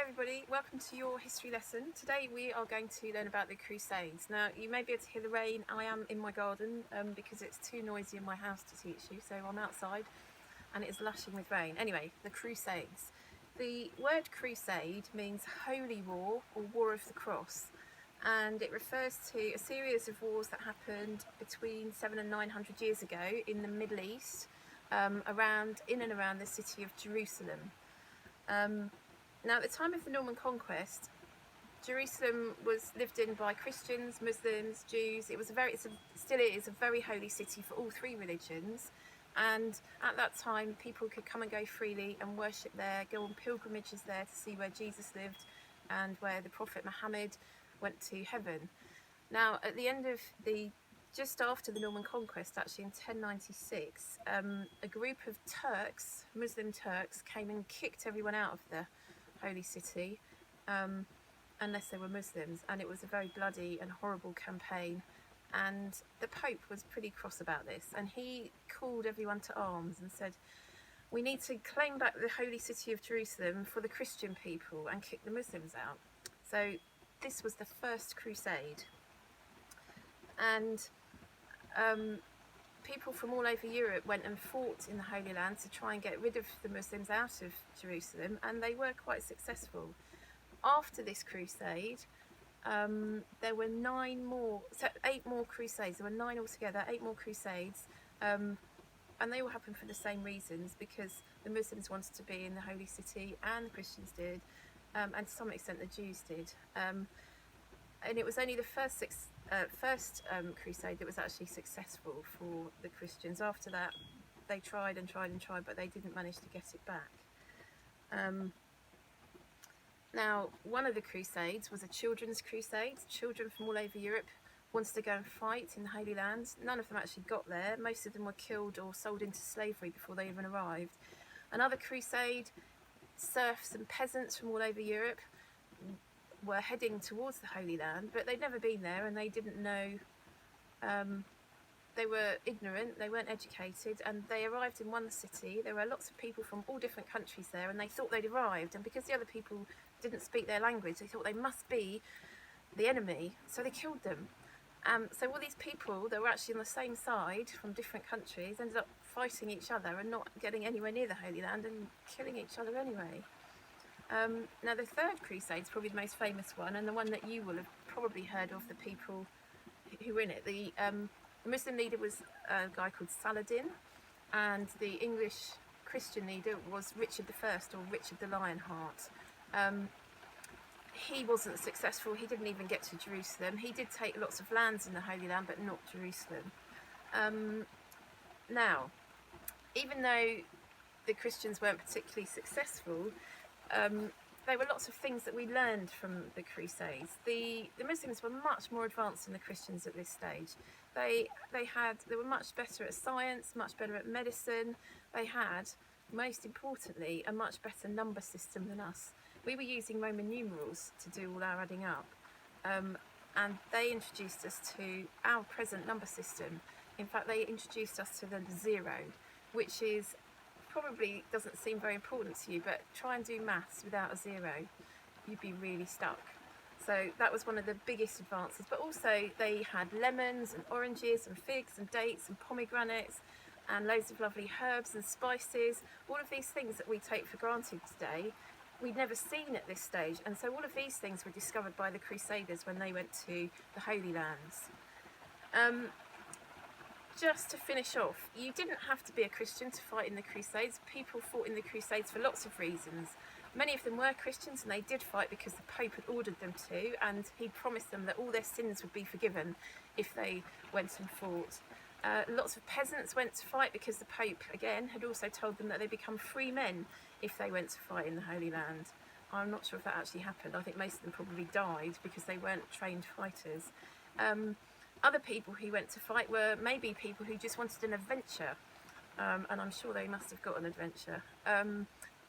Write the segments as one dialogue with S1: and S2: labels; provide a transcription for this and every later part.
S1: everybody, welcome to your history lesson. Today we are going to learn about the Crusades. Now you may be able to hear the rain. I am in my garden because it's too noisy in my house to teach you, so I'm outside and it is lashing with rain. Anyway, the Crusades. The word crusade means holy war or war of the cross, and it refers to a series of wars that happened between 700 and 900 years ago in the Middle East, in and around the city of Jerusalem. Now, at the time of the Norman conquest, Jerusalem was lived in by Christians, Muslims, Jews. It still is a very holy city for all three religions. And at that time, people could come and go freely and worship there, go on pilgrimages there to see where Jesus lived and where the Prophet Muhammad went to heaven. Now, at the end of just after the Norman conquest, actually in 1096, a group of Turks, Muslim Turks, came and kicked everyone out of the holy city, unless they were Muslims, and it was a very bloody and horrible campaign. And the Pope was pretty cross about this, and he called everyone to arms and said, we need to claim back the holy city of Jerusalem for the Christian people and kick the Muslims out. So this was the first crusade, and people from all over Europe went and fought in the Holy Land to try and get rid of the Muslims out of Jerusalem, and they were quite successful. After this crusade, there were eight more crusades. There were 9 altogether, 8 more crusades, and they all happened for the same reasons, because the Muslims wanted to be in the holy city and the Christians did, and to some extent the Jews did. And it was only the first crusade that was actually successful for the Christians. After that, they tried and tried and tried, but they didn't manage to get it back. Now, one of the crusades was a children's crusade. Children from all over Europe wanted to go and fight in the Holy Land. None of them actually got there. Most of them were killed or sold into slavery before they even arrived. Another crusade, serfs and peasants from all over Europe were heading towards the Holy Land, but they'd never been there and they didn't know. They were ignorant, they weren't educated, and they arrived in one city. There were lots of people from all different countries there, and they thought they'd arrived, and because the other people didn't speak their language, they thought they must be the enemy, so they killed them. So all these people that were actually on the same side from different countries ended up fighting each other and not getting anywhere near the Holy Land and killing each other anyway. Now, the third crusade is probably the most famous one, and the one that you will have probably heard of, the people who were in it. The Muslim leader was a guy called Saladin, and the English Christian leader was Richard I, or Richard the Lionheart. He wasn't successful. He didn't even get to Jerusalem. He did take lots of lands in the Holy Land, but not Jerusalem. Now, even though the Christians weren't particularly successful, there were lots of things that we learned from the Crusades. The Muslims were much more advanced than the Christians at this stage. They were much better at science, much better at medicine. They had, most importantly, a much better number system than us. We were using Roman numerals to do all our adding up, and they introduced us to our present number system. In fact, they introduced us to the 0, which is probably doesn't seem very important to you, but try and do maths without a 0, you'd be really stuck. So that was one of the biggest advances. But also they had lemons and oranges and figs and dates and pomegranates and loads of lovely herbs and spices. All of these things that we take for granted today, we'd never seen at this stage. And so all of these things were discovered by the Crusaders when they went to the Holy Lands. Just to finish off, you didn't have to be a Christian to fight in the Crusades. People fought in the Crusades for lots of reasons. Many of them were Christians, and they did fight because the Pope had ordered them to, and he promised them that all their sins would be forgiven if they went and fought. Lots of peasants went to fight because the Pope, again, had also told them that they'd become free men if they went to fight in the Holy Land. I'm not sure if that actually happened. I think most of them probably died because they weren't trained fighters. Other people who went to fight were maybe people who just wanted an adventure, and I'm sure they must have got an adventure.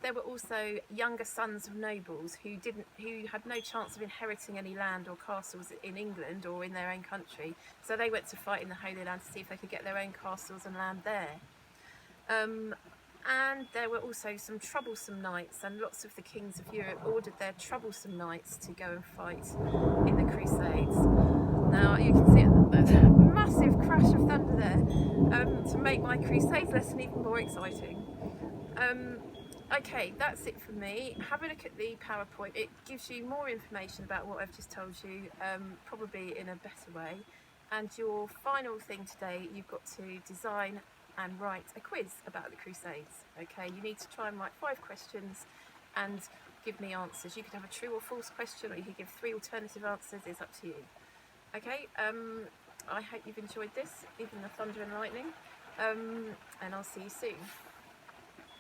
S1: There were also younger sons of nobles who had no chance of inheriting any land or castles in England or in their own country, so they went to fight in the Holy Land to see if they could get their own castles and land there. And there were also some troublesome knights, and lots of the kings of Europe ordered their troublesome knights to go and fight in the Crusades. Now you can see a massive crash of thunder there to make my Crusades lesson even more exciting. Okay, that's it for me. Have a look at the PowerPoint. It gives you more information about what I've just told you, probably in a better way. And your final thing today, you've got to design and write a quiz about the Crusades. Okay, you need to try and write 5 questions and give me answers. You could have a true or false question, or you could give 3 alternative answers. It's up to you. Okay, I hope you've enjoyed this, even the thunder and lightning, and I'll see you soon.